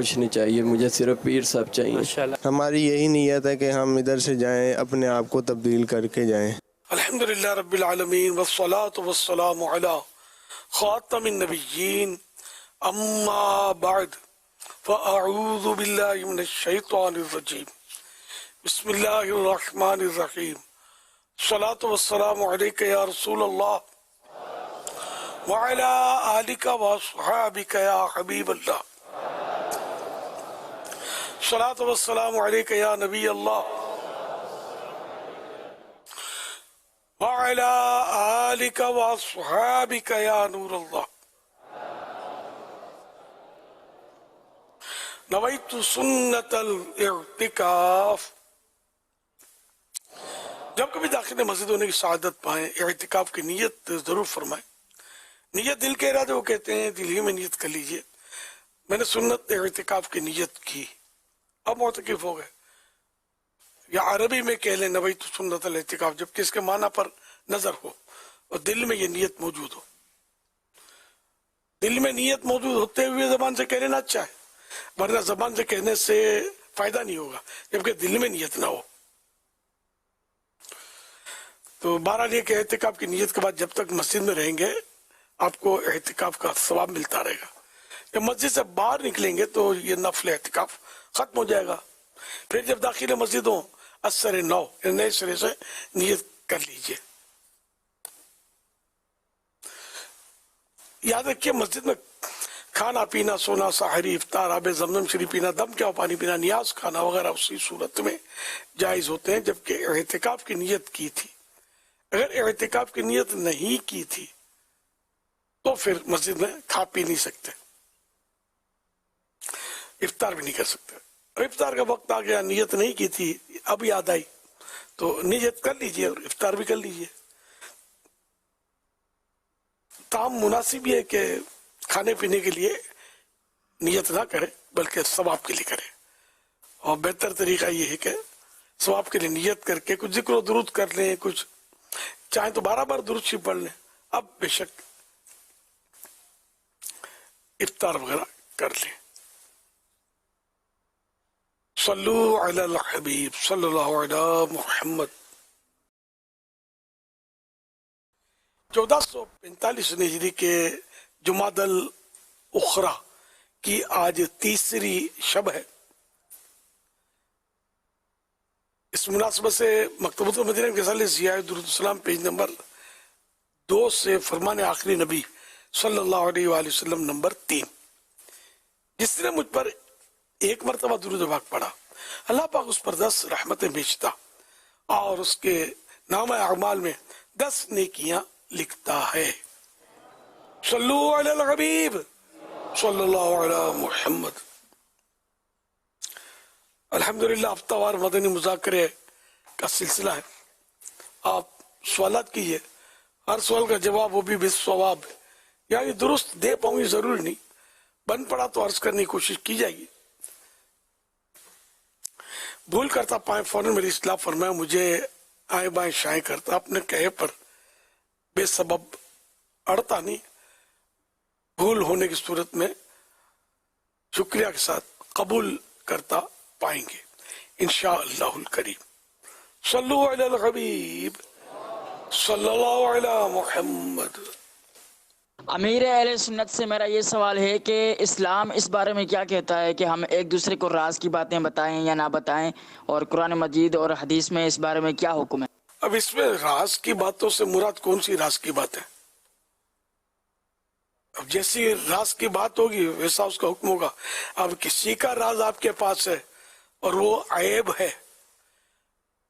کچھ نہیں چاہیے، مجھے صرف پیر صاحب چاہیے. ہماری یہی نیت ہے کہ ہم ادھر سے جائیں، اپنے آپ کو تبدیل کر کے جائیں. الحمدللہ رب العالمین والصلاة والسلام علی خاتم النبیین، اما بعد فاعوذ باللہ من الشیطان الرجیم، بسم اللہ الرحمن الرحیم. الصلاة والسلام علیک یا رسول اللہ وعلی آلک واصحابک یا حبیب اللہ. الصلاة والسلام علیک یا نبی اللہ وعلی آلک واصحابک یا نور اللہ. نویت سنت الاعتکاف. جب کبھی داخل مسجد ہونے کی سعادت پائیں، اعتکاف کی نیت ضرور فرمائیں. نیت دل کے ارادے وہ کہتے ہیں، دل ہی میں نیت کر لیجئے. میں نے سنت اعتکاف کی نیت کی، اب معتکف ہو گئے. یا عربی میں کہہ لیں نویت سنت الاعتکاف، جبکہ اس کے معنی پر نظر ہو اور دل میں یہ نیت موجود ہو. دل میں نیت موجود ہوتے ہوئے زبان سے کہہ لینا اچھا ہے، ورنہ زبان سے کہنے سے فائدہ نہیں ہوگا جبکہ دل میں نیت نہ ہو. تو بہرحال یہ کہ اعتکاف کی نیت کے بعد جب تک مسجد میں رہیں گے آپ کو اعتکاف کا ثواب ملتا رہے گا. جب مسجد سے باہر نکلیں گے تو یہ نفل اعتکاف ختم ہو جائے گا. پھر جب داخل مسجد ہوں اثر نو، نئے سرے سے نیت کر لیجئے. یاد رکھیے مسجد میں کھانا پینا، سونا، سحری، افطار، آب زمزم شریف پینا، دم کیا پانی پینا، نیاز کھانا وغیرہ اسی صورت میں جائز ہوتے ہیں جبکہ اعتکاف کی نیت کی تھی. اگر اعتکاف کی نیت نہیں کی تھی تو پھر مسجد میں کھا پی نہیں سکتے، افطار بھی نہیں کر سکتے. افطار کا وقت آ گیا، نیت نہیں کی تھی، اب یاد آئی تو نیت کر لیجئے اور افطار بھی کر لیجئے. تاہم مناسب یہ ہے کہ کھانے پینے کے لیے نیت نہ کرے بلکہ ثواب کے لیے کرے، اور بہتر طریقہ یہ ہے کہ ثواب کے لیے نیت کر کے کچھ ذکر و درود کر لیں، کچھ چاہیں تو 12 بار درود شریف پڑھ لیں. اب بے شک افطار وغیرہ کر لیں. صلو علی الحبیب صلی اللہ علی محمد. 1445 ہجری کے جمادی الاخری کی آج تیسری شب ہے. اس مناسبت سے مکتبۃ المدینہ کے رسالے ضیاء درود السلام پیج نمبر 2 سے فرمان آخری نبی صلی اللہ علیہ وآلہ وسلم نمبر 3. جس نے مجھ پر ایک مرتبہ درود پاک پڑھا، اللہ پاک اس پر 10 رحمتیں بھیجتا اور اس کے نامہ اعمال میں 10 نیکیاں لکھتا ہے. صلو علی الحبیب صلی اللہ علی محمد. الحمدللہ ہفتہ وار مدنی مذاکرے کا سلسلہ ہے. آپ سوالات کیجئے، ہر سوال کا جواب وہ بھی بالصواب، یعنی درست دے پاؤں گی ضروری نہیں، بن پڑا تو عرض کرنے کی کوشش کی جائے گی. بھول کرتا پائیں فوراً میری اصلاح فرمائیں. مجھے آئیں بائیں شائیں کرتا اپنے کہے پر بے سبب اڑتا نہیں. بھول ہونے کی صورت میں شکریہ کے ساتھ قبول کرتا پائیں گے انشاءاللہ الکریم. صلو علی الحبیب صلی اللہ علی محمد. امیر اہل سنت سے میرا یہ سوال ہے کہ اسلام اس بارے میں کیا کہتا ہے کہ ہم ایک دوسرے کو راز کی باتیں بتائیں یا نہ بتائیں، اور قرآن مجید اور حدیث میں اس بارے میں کیا حکم ہے؟ اب اس میں راز کی باتوں سے مراد کون سی راز کی بات ہے؟ اب جیسی راز کی بات ہوگی ویسا اس کا حکم ہوگا. اب کسی کا راز آپ کے پاس ہے اور وہ عیب ہے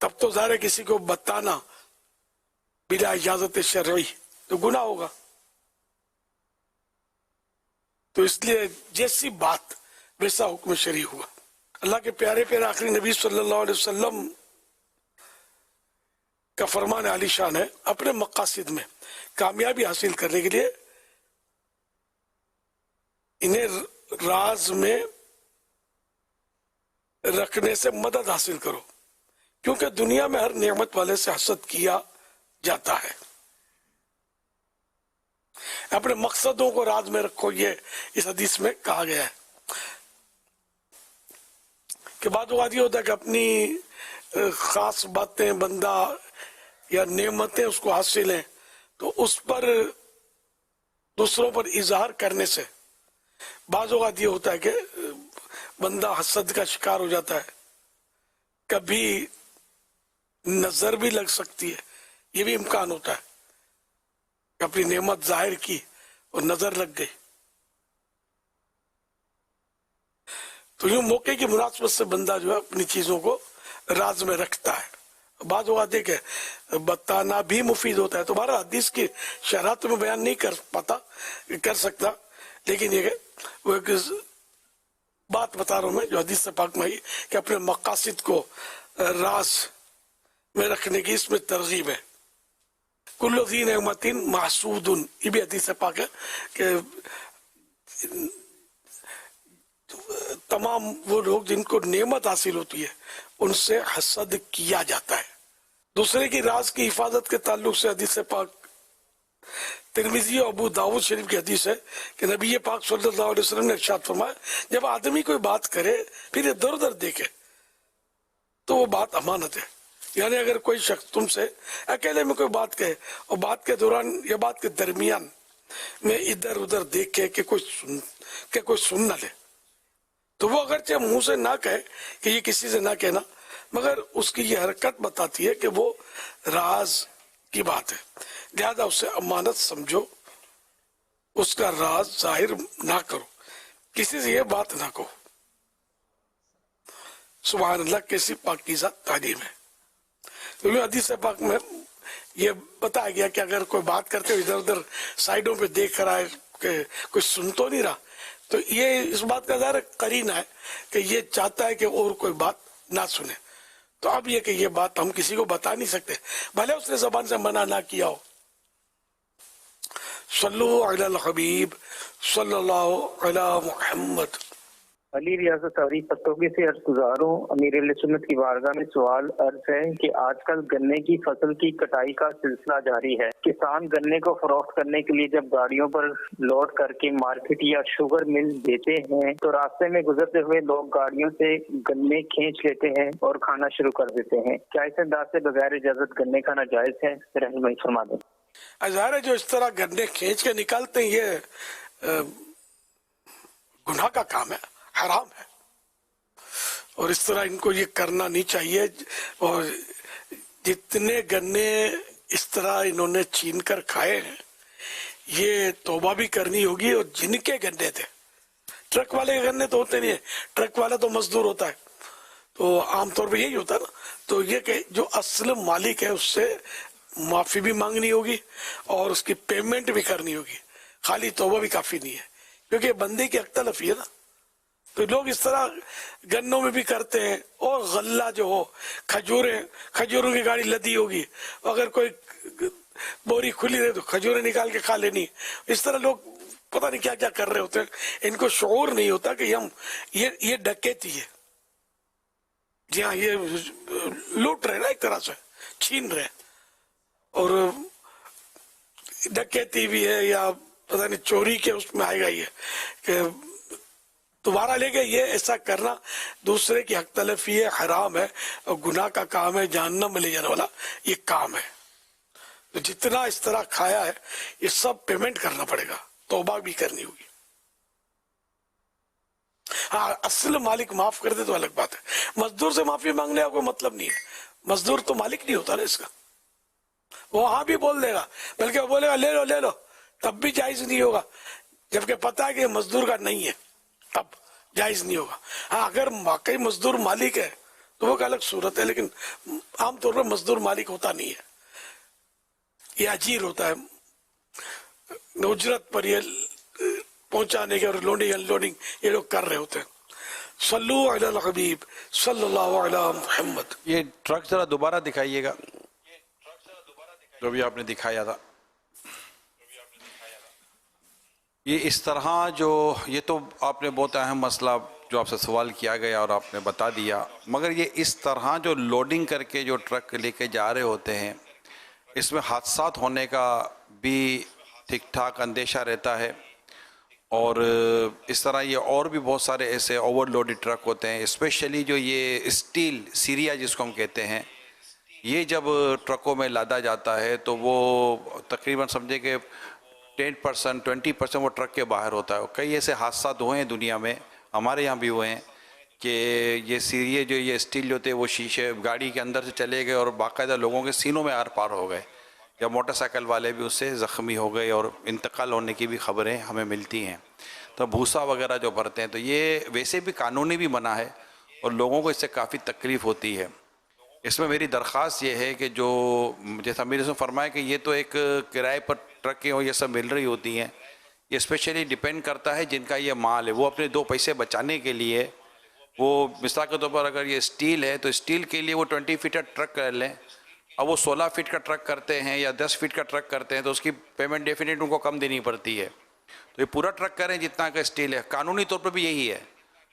تب تو ظاہر ہے کسی کو بتانا بلا اجازت شرعی تو گناہ ہوگا. تو اس لیے جیسی بات ویسا حکم شرعی ہوا. اللہ کے پیارے پیارے آخری نبی صلی اللہ علیہ وسلم کا فرمان عالی شان ہے، اپنے مقاصد میں کامیابی حاصل کرنے کے لیے انہیں راز میں رکھنے سے مدد حاصل کرو، کیونکہ دنیا میں ہر نعمت والے سے حسد کیا جاتا ہے. اپنے مقصدوں کو راز میں رکھو، یہ اس حدیث میں کہا گیا ہے. کہ بعض اوقات یہ ہوتا ہے کہ اپنی خاص باتیں بندہ یا نعمتیں اس کو حاصل ہیں تو اس پر دوسروں پر اظہار کرنے سے بعض اوقات یہ ہوتا ہے کہ بندہ حسد کا شکار ہو جاتا ہے، کبھی نظر بھی لگ سکتی ہے، یہ بھی امکان ہوتا ہے کہ اپنی نعمت ظاہر کی اور نظر لگ گئی. تو یوں موقع کی مناسبت سے بندہ جو ہے اپنی چیزوں کو راز میں رکھتا ہے. بعض اوقات ہے کہ بتانا بھی مفید ہوتا ہے. تو ہمارا حدیث کی شرح تو میں بیان نہیں کر سکتا، لیکن یہ کہ وہ ایک بات بتا رہا ہوں میں جو حدیث پاک میں آئی کہ اپنے مقاصد کو راز میں رکھنے کی اس میں ترغیب ہے. کل ذی نعمت محسود، یہ بھی حدیث پاک ہے کہ تمام وہ لوگ جن کو نعمت حاصل ہوتی ہے ان سے حسد کیا جاتا ہے. دوسرے کی راز کی حفاظت کے تعلق سے حدیث پاک ترمذی اور ابو داؤد شریف کی حدیث ہے کہ نبی پاک صلی اللہ علیہ وسلم نے ارشاد فرمایا جب آدمی کوئی بات کرے پھر ادھر ادھر دیکھے تو وہ بات امانت ہے. یعنی اگر کوئی شخص تم سے اکیلے میں کوئی بات کہے اور بات کے دوران یا بات کے درمیان میں ادھر ادھر دیکھے کہ کوئی سن نہ لے تو وہ اگرچہ منہ سے نہ کہے کہ یہ کسی سے نہ کہنا، مگر اس کی یہ حرکت بتاتی ہے کہ وہ راز کی بات ہے، لہذا اسے امانت سمجھو، اس کا راز ظاہر نہ کرو، کسی سے یہ بات نہ کہو. سبحان اللہ، کیسی پاکیزہ تعلیم ہے. کیونکہ حدیث پاک میں یہ بتایا گیا کہ اگر کوئی بات کرتے ہوئے ادھر ادھر سائڈوں پہ دیکھ رہا ہے کہ کوئی سن تو نہیں رہا تو یہ اس بات کا ظاہر قرینہ ہے کہ یہ چاہتا ہے کہ اور کوئی بات نہ سنے. تو اب یہ کہ یہ بات ہم کسی کو بتا نہیں سکتے بھلے اس نے زبان سے منع نہ کیا ہو. صلو علی الحبیب صلی اللہ علی محمد. علی ریاض تعریف پتوکی سے عرض گزار ہوں. امیر اہل سنت کی بارگاہ میں سوال عرض ہے کہ آج کل گنے کی فصل کی کٹائی کا سلسلہ جاری ہے. کسان گنے کو فروخت کرنے کے لیے جب گاڑیوں پر لوڈ کر کے مارکیٹ یا شوگر مل دیتے ہیں تو راستے میں گزرتے ہوئے لوگ گاڑیوں سے گنے کھینچ لیتے ہیں اور کھانا شروع کر دیتے ہیں. کیا اس انداز سے بغیر اجازت گنے کھانا جائز ہے؟ رہنمائی فرما دیں. ظاہر ہے جو اس طرح گنے کھینچ کے نکالتے ہیں یہ گناہ کا کام ہے، حرام ہے، اور اس طرح ان کو یہ کرنا نہیں چاہیے. اور جتنے گنے اس طرح انہوں نے چھین کر کھائے ہیں یہ توبہ بھی کرنی ہوگی. اور جن کے گنے تھے، ٹرک والے کے گنے تو ہوتے نہیں ہیں، ٹرک والا تو مزدور ہوتا ہے تو عام طور پہ یہی ہوتا ہے نا. تو یہ کہ جو اصل مالک ہے اس سے معافی بھی مانگنی ہوگی اور اس کی پیمنٹ بھی کرنی ہوگی. خالی توبہ بھی کافی نہیں ہے کیونکہ بندے کی حق تلفی ہے نا. تو لوگ اس طرح گنوں میں بھی کرتے ہیں. اور غلہ جو ہو، کھجوروں کی گاڑی لدی ہوگی، اگر کوئی بوری کھلی رہے تو کھجوریں نکال کے کھا لینی. اس طرح لوگ پتہ نہیں کیا کیا کر رہے ہوتے ہیں. ان کو شعور نہیں ہوتا کہ ہم یہ ڈکیتی ہے. جی ہاں، یہ لوٹ رہے نا، ایک طرح سے چھین رہے. اور ڈکیتی بھی ہے یا پتہ نہیں چوری کے اس میں آئے گا یہ کہ دوبارہ لے کے یہ ایسا کرنا دوسرے کی حق تلفی ہے، حرام ہے اور گناہ کا کام ہے، جہنم میں لے جانے والا یہ کام ہے. تو جتنا اس طرح کھایا ہے یہ سب پیمنٹ کرنا پڑے گا، توبہ بھی کرنی ہوگی. ہاں، اصل مالک معاف کر دے تو الگ بات ہے. مزدور سے معافی مانگنے کا کوئی مطلب نہیں ہے. مزدور تو مالک نہیں ہوتا نا اس کا. وہ ہاں بھی بول دے گا، بلکہ وہ بولے گا لے لو تب بھی جائز نہیں ہوگا، جبکہ پتہ ہے کہ مزدور کا نہیں ہے تب جائز نہیں ہوگا. ہاں، اگر واقعی مزدور مالک ہے تو وہ ایک الگ صورت ہے، لیکن عام طور پر مزدور مالک ہوتا نہیں ہے، یہ اجیر ہوتا ہے. اجرت پر یہ پہنچانے کے اور لوڈنگ انلوڈنگ یہ لوگ کر رہے ہوتے ہیں. صلو علی الحبیب صلی اللہ علی محمد. یہ ٹرک ذرا دوبارہ دکھائیے گا جو بھی آپ نے دکھایا تھا. یہ اس طرح یہ تو آپ نے بہت اہم مسئلہ جو آپ سے سوال کیا گیا اور آپ نے بتا دیا، مگر یہ اس طرح جو لوڈنگ کر کے جو ٹرک لے کے جا رہے ہوتے ہیں اس میں حادثات ہونے کا بھی ٹھیک ٹھاک اندیشہ رہتا ہے. اور اس طرح یہ اور بھی بہت سارے ایسے اوور لوڈڈ ٹرک ہوتے ہیں، اسپیشلی جو یہ اسٹیل سیریا جس کو ہم کہتے ہیں، یہ جب ٹرکوں میں لادا جاتا ہے تو وہ تقریباً سمجھے کہ 10% 20% وہ ٹرک کے باہر ہوتا ہے. کئی ایسے حادثات ہوئے ہیں دنیا میں، ہمارے یہاں بھی ہوئے ہیں کہ یہ سیریے جو یہ اسٹیل جو تھے وہ شیشے گاڑی کے اندر سے چلے گئے اور باقاعدہ لوگوں کے سینوں میں آر پار ہو گئے، یا موٹر سائیکل والے بھی اس سے زخمی ہو گئے اور انتقال ہونے کی بھی خبریں ہمیں ملتی ہیں. تو بھوسا وغیرہ جو بھرتے ہیں تو یہ ویسے بھی قانونی بھی منع ہے اور لوگوں کو اس سے کافی تکلیف ہوتی ہے. اس میں میری درخواست یہ ہے کہ جو جیسا میرے سے فرمایا کہ یہ تو ایک کرائے پر ٹرکیں ہو یہ سب مل رہی ہوتی ہیں، یہ اسپیشلی ڈیپینڈ کرتا ہے جن کا یہ مال ہے، وہ اپنے 2 پیسے بچانے کے لیے وہ مثال کے طور پر اگر یہ اسٹیل ہے تو اسٹیل کے لیے وہ 20 فٹ کا ٹرک کر لیں. اب وہ 16 فٹ کا ٹرک کرتے ہیں یا 10 فٹ کا ٹرک کرتے ہیں تو اس کی پیمنٹ ڈیفینیٹ ان کو کم دینی پڑتی ہے. تو یہ پورا ٹرک کریں جتنا کا اسٹیل ہے، قانونی طور پر بھی یہی ہے.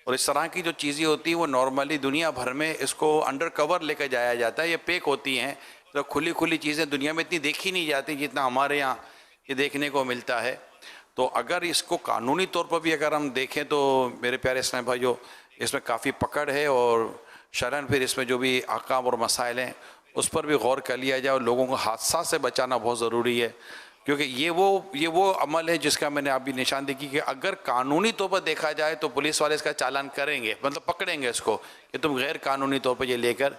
اور اس طرح کی جو چیزیں ہوتی ہیں وہ نارملی دنیا بھر میں اس کو انڈر کور لے کے جایا جاتا ہے. یہ پیک ہوتی ہیں تو کھلی چیزیں دنیا میں اتنی دیکھی نہیں جاتی جتنا ہمارے یہاں یہ دیکھنے کو ملتا ہے. تو اگر اس کو قانونی طور پر بھی اگر ہم دیکھیں تو میرے پیارے اسلام بھائیو اس میں کافی پکڑ ہے، اور شرعاً پھر اس میں جو بھی احکام اور مسائل ہیں اس پر بھی غور کر لیا جائے، اور لوگوں کو حادثات سے بچانا بہت ضروری ہے. کیونکہ یہ وہ عمل ہے جس کا میں نے ابھی نشاندہی کی کہ اگر قانونی طور پر دیکھا جائے تو پولیس والے اس کا چالان کریں گے، مطلب پکڑیں گے اس کو کہ تم غیر قانونی طور پر یہ لے کر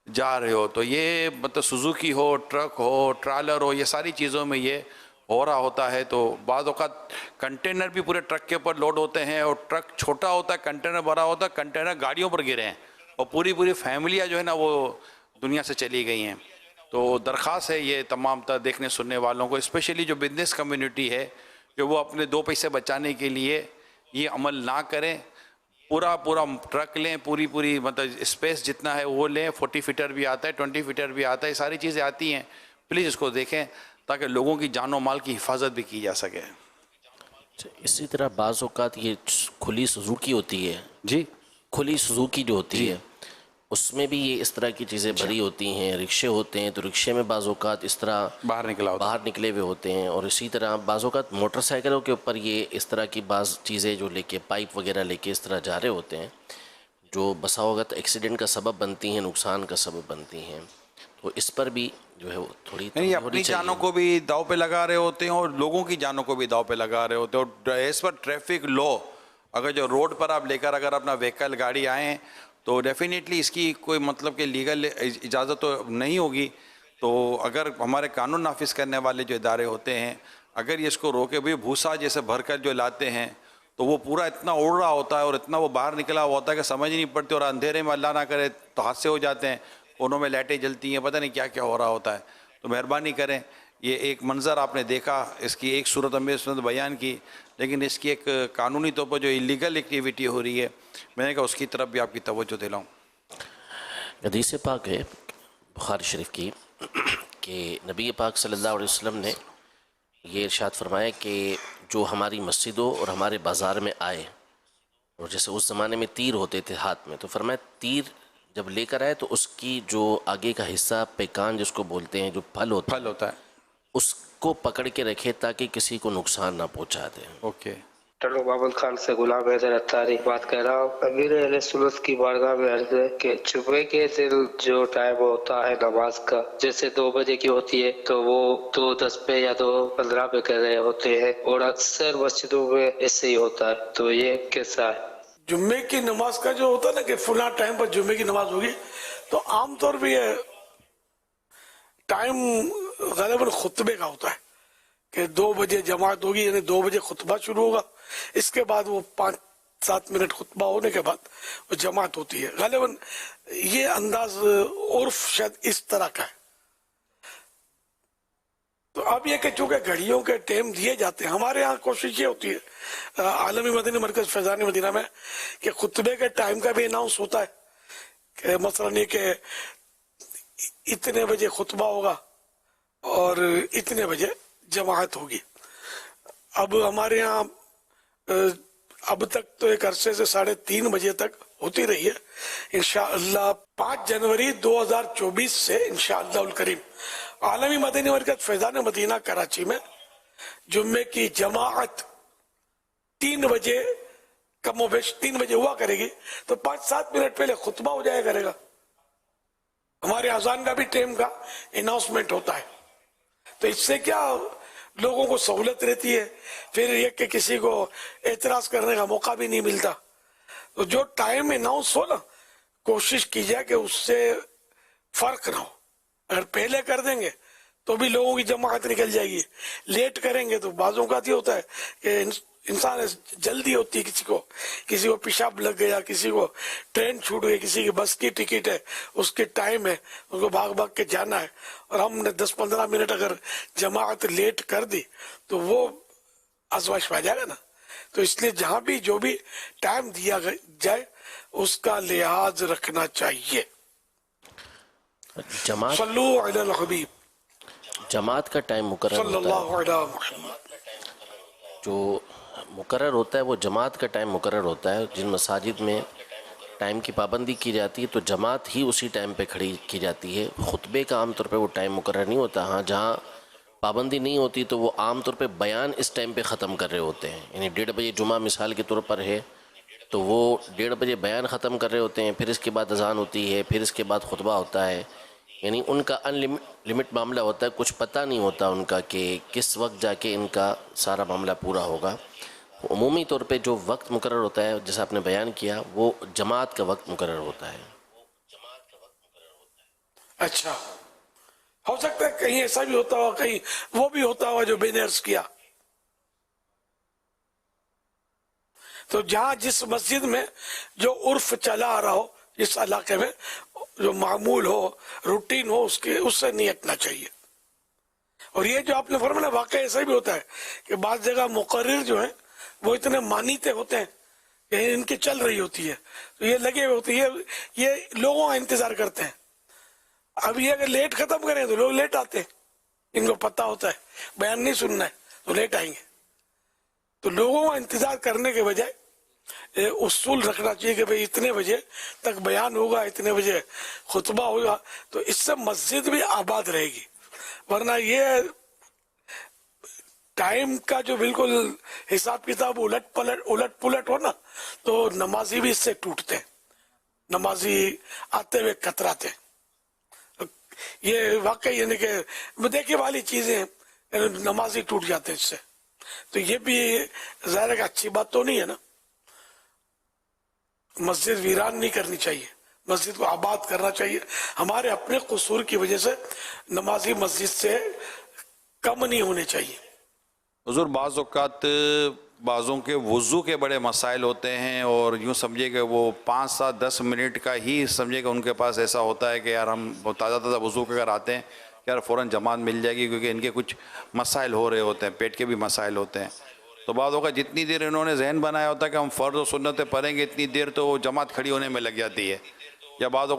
جا رہے ہو. تو یہ مطلب سوزوکی ہو، ٹرک ہو، ٹرالر ہو، یہ ساری چیزوں میں یہ ہو رہا ہوتا ہے. تو بعض اوقات کنٹینر بھی پورے ٹرک کے اوپر لوڈ ہوتے ہیں اور ٹرک چھوٹا ہوتا ہے، کنٹینر بڑا ہوتا ہے، کنٹینر گاڑیوں پر گرے ہیں اور پوری فیملیاں جو ہے نا وہ دنیا سے چلی گئی ہیں. تو درخواست ہے یہ تمام دیکھنے سننے والوں کو، اسپیشلی جو بزنس کمیونٹی ہے کہ وہ اپنے 2 پیسے بچانے کے لیے یہ عمل نہ کریں. پورا ٹرک لیں، پوری مطلب اسپیس جتنا ہے وہ لیں. 40 فیٹر بھی آتا ہے، 20 فیٹر بھی آتا ہے، ساری چیزیں آتی ہیں. پلیز اس کو دیکھیں تاکہ لوگوں کی جان و مال کی حفاظت بھی کی جا سکے. اسی طرح بعض اوقات یہ کھلی سوزوکی ہوتی ہے، جی کھلی سوزوکی جو ہوتی ہے اس میں بھی یہ اس طرح کی چیزیں بھری ہوتی ہیں. رکشے ہوتے ہیں تو رکشے میں بعض اوقات اس طرح باہر نکلے ہوئے ہوتے ہیں. اور اسی طرح بعض اوقات موٹر سائیکلوں کے اوپر یہ اس طرح کی بعض چیزیں جو لے کے پائپ وغیرہ لے کے اس طرح جا رہے ہوتے ہیں جو بسا اوقات ایکسیڈنٹ کا سبب بنتی ہیں، نقصان کا سبب بنتی ہیں. تو اس پر بھی جو ہے وہ تھوڑی یعنی اپنی جانوں کو بھی داؤ پہ لگا رہے ہوتے ہیں اور لوگوں کی جانوں کو بھی داؤ پہ لگا رہے ہوتے ہیں. اور ایز پر ٹریفک لو اگر جو روڈ پر آپ لے کر اگر اپنا وہیکل گاڑی آئیں تو ڈیفینیٹلی اس کی کوئی مطلب کہ لیگل اجازت تو نہیں ہوگی. تو اگر ہمارے قانون نافذ کرنے والے جو ادارے ہوتے ہیں اگر یہ اس کو روکے، بھی بھوسا جیسے بھر کر جو لاتے ہیں تو وہ پورا اتنا اڑ رہا ہوتا ہے اور اتنا وہ باہر نکلا ہوا ہوتا ہے کہ سمجھ نہیں پڑتی، اور اندھیرے میں اللہ نہ کرے تو حادثے ہو جاتے ہیں. انہوں میں لائٹیں جلتی ہیں، پتہ نہیں کیا کیا ہو رہا ہوتا ہے. تو مہربانی کریں، یہ ایک منظر آپ نے دیکھا، اس کی ایک صورت ہم نے بیان کی، لیکن اس کی ایک قانونی طور پر جو ایلیگل ایکٹیویٹی ہو رہی ہے میں نے کہا اس کی طرف بھی آپ کی توجہ دلاؤں. حدیث پاک ہے بخاری شریف کی کہ نبی پاک صلی اللہ علیہ وسلم نے یہ ارشاد فرمایا کہ جو ہماری مسجدوں اور ہمارے بازار میں آئے، اور جیسے اس زمانے میں تیر ہوتے تھے ہاتھ میں، تو فرمایا تیر جب لے کر آئے تو اس کی جو آگے کا حصہ پیکان جس کو بولتے ہیں، جو پھل ہوتا ہے اس کو پکڑ کے رکھے تاکہ کسی کو نقصان نہ پہنچا دے. اوکے. ٹلو محمد خان سے غلام حیدر اتاری بات کر رہا ہوں. امیر اہل سنت کی بارگاہ میں عرض ہے کہ جمعے کے دن جو ٹائم ہوتا ہے نماز کا، جیسے 2 بجے کی ہوتی ہے تو وہ 2:10 پہ یا 2:15 پہ کر رہے ہوتے ہیں، اور اکثر مسجدوں میں ایسے ہی ہوتا ہے. تو یہ کیسا ہے؟ جمعے کی نماز کا جو ہوتا ہے نا کہ فلاں ٹائم پر جمعے کی نماز ہوگی، تو عام طور پہ یہ ٹائم غالباً خطبے کا ہوتا ہے کہ 2 بجے جماعت ہوگی، یعنی 2 بجے خطبہ شروع ہوگا، اس کے بعد وہ 5-7 منٹ خطبہ ہونے کے بعد وہ جماعت ہوتی ہے. غالباً یہ انداز عرف شاید اس طرح کا ہے. تو اب یہ کہ چونکہ گھڑیوں کے ٹائم دیے جاتے ہیں، ہمارے ہاں کوشش یہ ہوتی ہے عالمی مدنی مرکز فیضان مدینہ میں کہ خطبے کے ٹائم کا بھی اناؤنس ہوتا ہے کہ مثلاً یہ کہ اتنے بجے خطبہ ہوگا اور اتنے بجے جماعت ہوگی. اب ہمارے ہاں اب تک تو ایک عرصے سے 3:30 بجے تک ہوتی رہی ہے. انشاءاللہ 5 جنوری 2024 سے انشاءاللہ الکریم عالمی مدنی مرکز فیضان مدینہ کراچی میں جمعے کی جماعت 3 بجے کم و بیش 3 بجے ہوا کرے گی تو 5-7 منٹ پہلے خطبہ ہو جایا کرے گا. ہمارے اذان کا بھی ٹائم کا اناؤنسمنٹ ہوتا ہے. تو اس سے کیا لوگوں کو سہولت رہتی ہے, پھر یہ کہ کسی کو اعتراض کرنے کا موقع بھی نہیں ملتا. تو جو ٹائم اناؤنس ہو نا, کوشش کی جائے کہ اس سے فرق نہ ہو. اگر پہلے کر دیں گے تو بھی لوگوں کی جماعت نکل جائے گی. لیٹ کریں گے تو بعض اوقات یہ ہوتا ہے کہ انسان جلدی ہوتی ہے, کسی کو پیشاب لگ گیا, کسی کو ٹرین چھوٹ گئی, کسی کی بس کی ٹکٹ ہے, اس کے ٹائم ہے, اس کو بھاگ بھاگ کے جانا ہے, اور ہم نے 10-15 منٹ اگر جماعت لیٹ کر دی تو وہ ازواج پا جائے گا نا. تو اس لیے جہاں بھی جو بھی ٹائم دیا جائے اس کا لحاظ رکھنا چاہیے. صلو علی الحبیب. جماعت کا ٹائم مقرر صلی ہوتا اللہ ہے, علیہ محمد. جو مقرر ہوتا ہے وہ جماعت کا ٹائم مقرر ہوتا ہے. جن مساجد میں ٹائم کی پابندی کی جاتی ہے تو جماعت ہی اسی ٹائم پہ کھڑی کی جاتی ہے. خطبے کا عام طور پہ وہ ٹائم مقرر نہیں ہوتا. ہاں جہاں پابندی نہیں ہوتی تو وہ عام طور پہ بیان اس ٹائم پہ ختم کر رہے ہوتے ہیں. یعنی 1:30 بجے جمعہ مثال کے طور پر ہے تو وہ 1:30 بجے بیان ختم کر رہے ہوتے ہیں, پھر اس کے بعد اذان ہوتی ہے, پھر اس کے بعد خطبہ ہوتا ہے. یعنی ان کا ان لمٹ معاملہ ہوتا ہے, کچھ پتہ نہیں ہوتا ان کا کہ کس وقت جا کے ان کا سارا معاملہ پورا ہوگا. عمومی طور پہ جو وقت مقرر ہوتا ہے جیسا آپ نے بیان کیا وہ جماعت کا وقت مقرر ہوتا ہے. اچھا, ہو سکتا ہے کہیں ایسا بھی ہوتا ہوا, کہیں وہ بھی ہوتا ہوا جو میں نے عرض کیا. تو جہاں جس مسجد میں جو عرف چلا آ رہا ہو, جس علاقے میں جو معمول ہو, روٹین ہو, اس سے نہیں ہٹنا چاہیے. اور یہ جو آپ نے فرمایا واقعہ ایسا بھی ہوتا ہے کہ بعض جگہ مقرر جو ہیں وہ اتنے مانیتے ہوتے ہیں کہ ان کی چل رہی ہوتی ہے تو یہ لگے ہوئے ہوتے ہیں, یہ لوگوں کا انتظار کرتے ہیں. اب یہ اگر لیٹ ختم کریں تو لوگ لیٹ آتے ہیں, ان کو پتہ ہوتا ہے بیان نہیں سننا ہے تو لیٹ آئیں گے. تو لوگوں کا انتظار کرنے کے بجائے اصول رکھنا چاہیے کہ بھئی اتنے بجے تک بیان ہوگا, اتنے بجے خطبہ ہوگا, تو اس سے مسجد بھی آباد رہے گی. ورنہ یہ ٹائم کا جو بالکل حساب کتاب الٹ پلٹ ہو نا تو نمازی بھی اس سے ٹوٹتے ہیں, نمازی آتے ہوئے کتراتے ہیں. یہ واقعی یعنی کہ دیکھے والی چیزیں ہیں, نمازی ٹوٹ جاتے ہیں اس سے. تو یہ بھی ظاہر ہے کہ اچھی بات تو نہیں ہے نا. مسجد ویران نہیں کرنی چاہیے, مسجد کو آباد کرنا چاہیے. ہمارے اپنے قصور کی وجہ سے نمازی مسجد سے کم نہیں ہونے چاہیے. حضور بعض اوقات بعضوں کے وضو کے بڑے مسائل ہوتے ہیں, اور یوں سمجھے کہ وہ 5-7-10 منٹ کا ہی سمجھے کہ ان کے پاس ایسا ہوتا ہے کہ یار ہم تازہ وضو کے اگر آتے ہیں یار فوراً جماعت مل جائے گی, کیونکہ ان کے کچھ مسائل ہو رہے ہوتے ہیں, پیٹ کے بھی مسائل ہوتے ہیں. تو بعض اوقات جتنی دیر انہوں نے ذہن بنایا ہوتا ہے کہ ہم فرض و سنتیں پڑھیں گے اتنی دیر تو جماعت کھڑی ہونے میں لگ جاتی ہے. یا بعض اوقات